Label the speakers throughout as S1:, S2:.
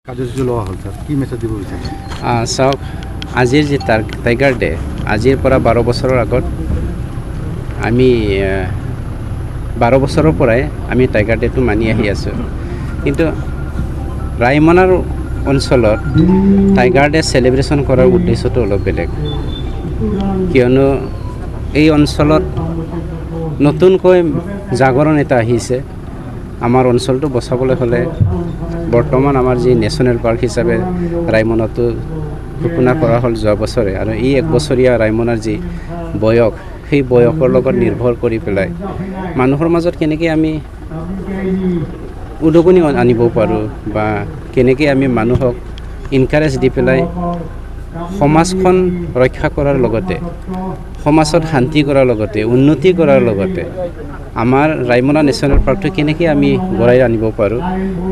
S1: কাৰ্যসূচী লোৱা হ'ল ছাৰ, কি মেছেজ দিব বিচাৰিছে?
S2: চাওক, আজিৰ যি টাইগাৰ ডে, আজিৰ পৰা 12 বছৰৰ আগত আমি 12 বছৰৰ পৰাই আমি টাইগাৰ ডেটো মানি আহি আছোঁ। কিন্তু ৰায়মনাৰ অঞ্চলত টাইগাৰ ডে চেলিব্ৰেশ্যন কৰাৰ উদ্দেশ্যটো অলপ বেলেগ, কিয়নো এই অঞ্চলত নতুনকৈ জাগৰণ এটা আহিছে। আমাৰ অঞ্চলটো বচাবলৈ হ'লে বৰ্তমান আমাৰ যি নেশ্যনেল পাৰ্ক হিচাপে ৰায়মনাটো ঘোষণা কৰা হ'ল যোৱা বছৰে, আৰু এই 1 বছৰীয়া ৰায়মনাৰ যি বয়স, সেই বয়সৰ লগত নিৰ্ভৰ কৰি পেলাই মানুহৰ মাজত কেনেকৈ আমি উদগনি আনিব পাৰোঁ বা কেনেকৈ আমি মানুহক ইনকাৰেজ দি পেলাই সমাজখন ৰক্ষা কৰাৰ লগতে সমাজত শান্তি কৰাৰ লগতে উন্নতি কৰাৰ লগতে আমাৰ ৰায়মনা নেশ্যনেল পাৰ্কটো কেনেকৈ আমি গঢ়াই আনিব পাৰোঁ,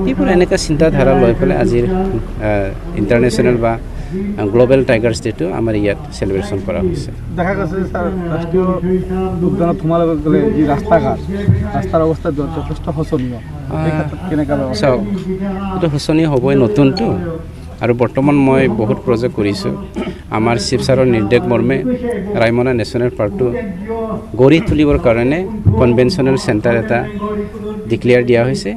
S2: এইবোৰ এনেকুৱা চিন্তাধাৰা লৈ পেলাই আজিৰ ইণ্টাৰনেশ্যনেল বা গ্ল'বেল টাইগাৰ্ছ ডেটো আমাৰ ইয়াত চেলিব্ৰেশ্যন কৰা হৈছে।
S1: দেখা গৈছে ছাৰ, ৰাষ্ট্ৰীয় উদ্যানত সোমালে গ'লে যি ৰাস্তাৰ অৱস্থা যথেষ্ট শোচনীয়।
S2: চাওক, এইটো শোচনীয় হ'বই, নতুনটো। আৰু বৰ্তমান মই বহুত প্ৰজেক্ট কৰিছোঁ। আমাৰ চিফ ছাৰৰ নিৰ্দেশ মৰ্মে ৰায়মনা নেশ্যনেল পাৰ্কটো গঢ়ি তুলিবৰ কাৰণে কনভেনশ্যনেল চেণ্টাৰ এটা ডিক্লেয়াৰ দিয়া হৈছে।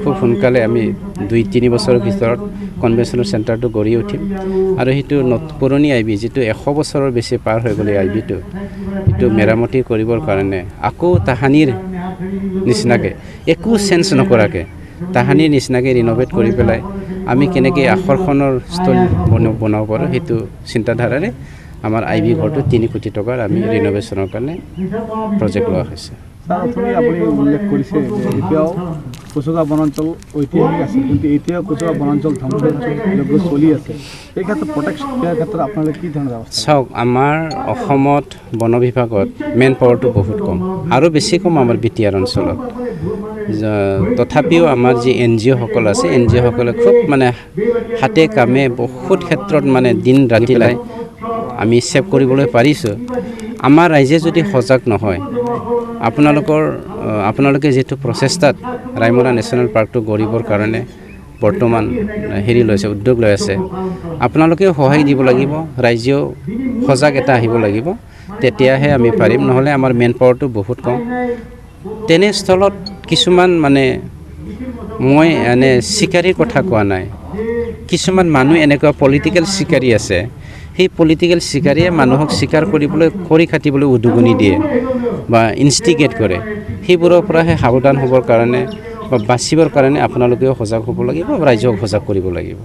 S2: খুব সোনকালে আমি 2-3 বছৰৰ ভিতৰত কনভেনশ্যনেল চেণ্টাৰটো গঢ়ি উঠিম, আৰু সেইটো পুৰণি আইবি যিটো 100 বছৰৰ বেছি পাৰ হৈ গ'লে আইবিটো, সেইটো মেৰামতি কৰিবৰ কাৰণে আকৌ তাহানিৰ নিচিনাকৈ একো চেঞ্জ নকৰাকৈ তাহানিৰ নিচিনাকৈ ৰিন'ভেট কৰি পেলাই আমি কেনেকৈ আকৰ্ষণৰ স্থল বনাব পাৰোঁ, সেইটো চিন্তাধাৰাৰে আমাৰ আইবি ঘৰটো 3 কোটি টকাৰ আমি ৰিন'ভেশ্যনৰ কাৰণে প্ৰজেক্ট লোৱা হৈছে।
S1: ছাৰ, আপুনি উল্লেখ কৰিছে যে এতিয়াও কচুগা বনাঞ্চল ঐতিহাসিক আছে, কিন্তু এতিয়াও কচুগা বনাঞ্চল ধ্বংস চলি আছে। এই ক্ষেত্ৰত প্ৰটেক্ট কৰাৰ ক্ষেত্ৰত আপোনালোকে কি ধৰণৰ ব্যৱস্থা?
S2: চাওক, আমাৰ অসমত বন বিভাগত মেন পাৱাৰটো বহুত কম, আৰু বেছি কম আমাৰ বিটিআৰ অঞ্চলত। তথাপিও আমাৰ যি NGO সকল আছে, NGO সকলে খুব হাতে কামে বহুত ক্ষেত্ৰত দিন ৰাতি লাই আমি ছেভ কৰিবলৈ পাৰিছোঁ। আমাৰ ৰাইজে যদি সজাগ নহয়, আপোনালোকে যিটো প্ৰচেষ্টাত ৰায়মনা নেশ্যনেল পাৰ্কটো গঢ়িবৰ কাৰণে বৰ্তমান উদ্যোগ লৈ আছে, আপোনালোকেও সহায় দিব লাগিব, ৰাইজেও সজাগ এটা আহিব লাগিব, তেতিয়াহে আমি পাৰিম। নহ'লে আমাৰ মেন পাৱাৰটো বহুত কম। তেনেস্থলত কিছুমান মই চিকাৰীৰ কথা কোৱা নাই, কিছুমান মানুহ এনেকুৱা পলিটিকেল চিকাৰী আছে, সেই পলিটিকেল চিকাৰীয়ে মানুহক চিকাৰ কৰি খাটিবলৈ উদগনি দিয়ে বা ইনষ্টিগেট কৰে। সেইবোৰৰ পৰাহে সাৱধান হ'বৰ কাৰণে বা বাচিবৰ কাৰণে আপোনালোকেও সজাগ হ'ব লাগিব, ৰাইজক সজাগ কৰিব লাগিব।